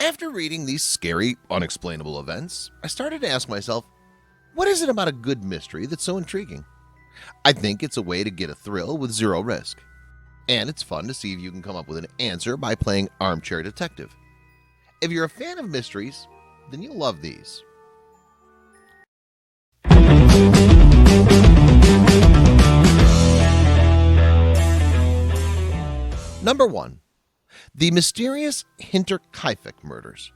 After reading these scary, unexplainable events, I started to ask myself, what is it about a good mystery that's so intriguing? I think it's a way to get a thrill with zero risk. And it's fun to see if you can come up with an answer by playing armchair detective. If you're a fan of mysteries, then you'll love these. Number 1. The mysterious Hinterkaific murders.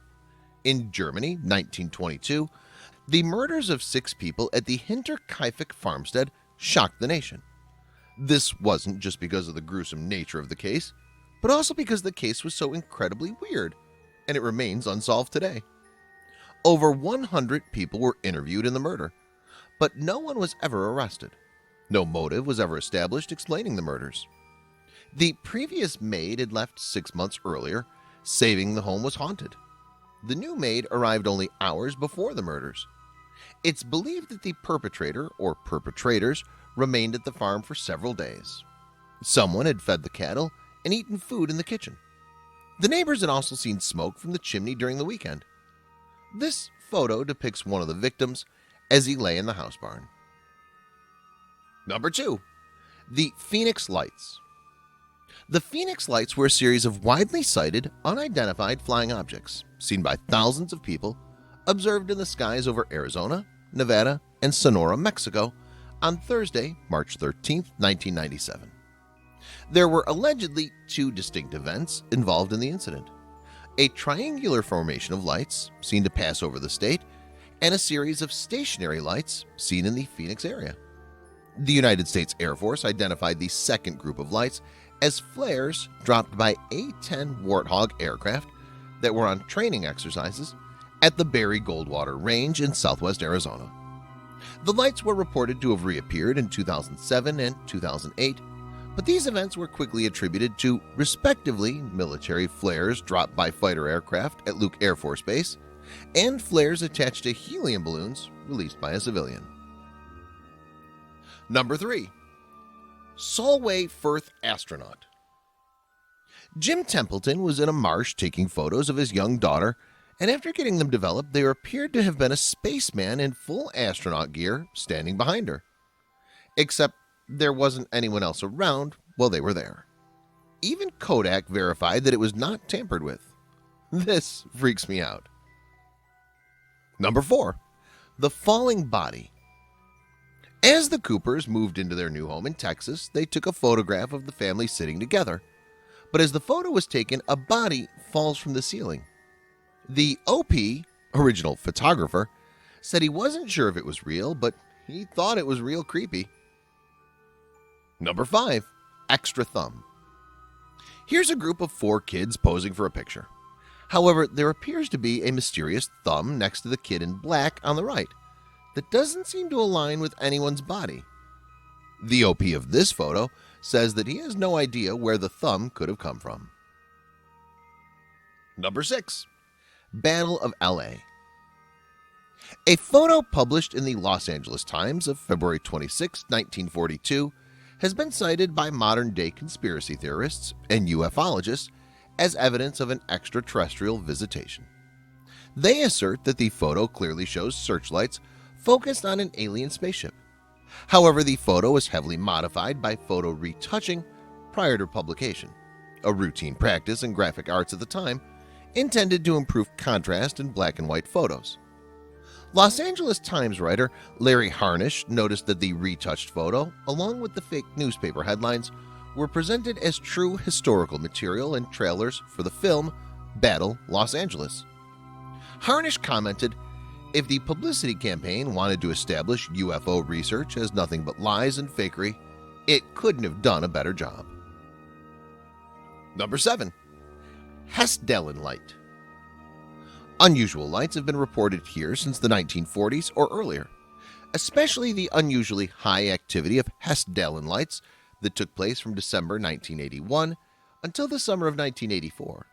In Germany, 1922, the murders of 6 people at the Hinterkaific farmstead shocked the nation. This wasn't just because of the gruesome nature of the case, but also because the case was so incredibly weird, and it remains unsolved today. Over 100 people were interviewed in the murder, but no one was ever arrested. No motive was ever established explaining the murders. The previous maid had left 6 months earlier, saying the home was haunted. The new maid arrived only hours before the murders. It's believed that the perpetrator or perpetrators remained at the farm for several days. Someone had fed the cattle and eaten food in the kitchen. The neighbors had also seen smoke from the chimney during the weekend. This photo depicts one of the victims as he lay in the house barn. Number 2. The Phoenix Lights. The Phoenix Lights were a series of widely sighted, unidentified flying objects seen by thousands of people observed in the skies over Arizona, Nevada, and Sonora, Mexico on Thursday, March 13, 1997. There were allegedly 2 distinct events involved in the incident: a triangular formation of lights seen to pass over the state, and a series of stationary lights seen in the Phoenix area. The United States Air Force identified the second group of lights as flares dropped by A-10 Warthog aircraft that were on training exercises at the Barry Goldwater Range in southwest Arizona. The lights were reported to have reappeared in 2007 and 2008, but these events were quickly attributed to, respectively, military flares dropped by fighter aircraft at Luke Air Force Base and flares attached to helium balloons released by a civilian. Number 3. Solway Firth astronaut. Jim Templeton was in a marsh taking photos of his young daughter, and after getting them developed, there appeared to have been a spaceman in full astronaut gear standing behind her. Except there wasn't anyone else around while they were there. Even Kodak verified that it was not tampered with. This freaks me out. Number 4. The falling body. As the Coopers moved into their new home in Texas, they took a photograph of the family sitting together. But as the photo was taken, a body falls from the ceiling. The OP, original photographer, said he wasn't sure if it was real, but he thought it was real creepy. Number 5. Extra thumb. Here's a group of 4 kids posing for a picture. However, there appears to be a mysterious thumb next to the kid in black on the right that doesn't seem to align with anyone's body. The OP of this photo says that he has no idea where the thumb could have come from. Number 6. Battle of LA. A photo published in the Los Angeles Times of February 26, 1942 has been cited by modern-day conspiracy theorists and ufologists as evidence of an extraterrestrial visitation. They assert that the photo clearly shows searchlights focused on an alien spaceship. However, the photo was heavily modified by photo retouching prior to publication, a routine practice in graphic arts at the time intended to improve contrast in black and white photos. Los Angeles Times writer Larry Harnish noticed that the retouched photo, along with the fake newspaper headlines, were presented as true historical material in trailers for the film Battle Los Angeles. Harnish commented, "If the publicity campaign wanted to establish UFO research as nothing but lies and fakery, it couldn't have done a better job." Number 7. Helsingin Light. Unusual lights have been reported here since the 1940s or earlier, especially the unusually high activity of Helsingin Lights that took place from December 1981 until the summer of 1984,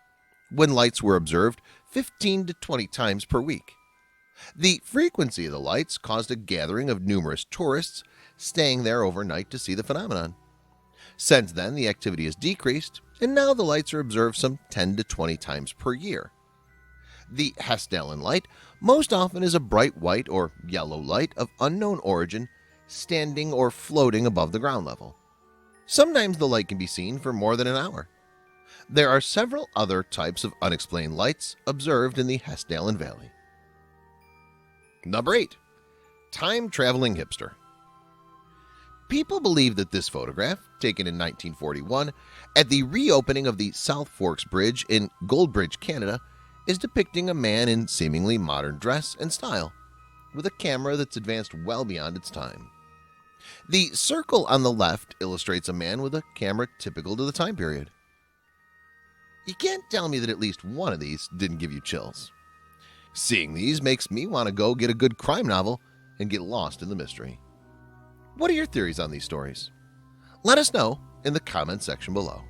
when lights were observed 15 to 20 times per week. The frequency of the lights caused a gathering of numerous tourists staying there overnight to see the phenomenon. Since then, the activity has decreased, and now the lights are observed some 10 to 20 times per year. The Helsingin Light most often is a bright white or yellow light of unknown origin standing or floating above the ground level. Sometimes the light can be seen for more than an hour. There are several other types of unexplained lights observed in the Helsingin Valley. Number 8. Time-traveling hipster. People believe that this photograph, taken in 1941 at the reopening of the South Forks Bridge in Goldbridge, Canada, is depicting a man in seemingly modern dress and style, with a camera that's advanced well beyond its time. The circle on the left illustrates a man with a camera typical to the time period. You can't tell me that at least one of these didn't give you chills. Seeing these makes me want to go get a good crime novel and get lost in the mystery. What are your theories on these stories? Let us know in the comment section below.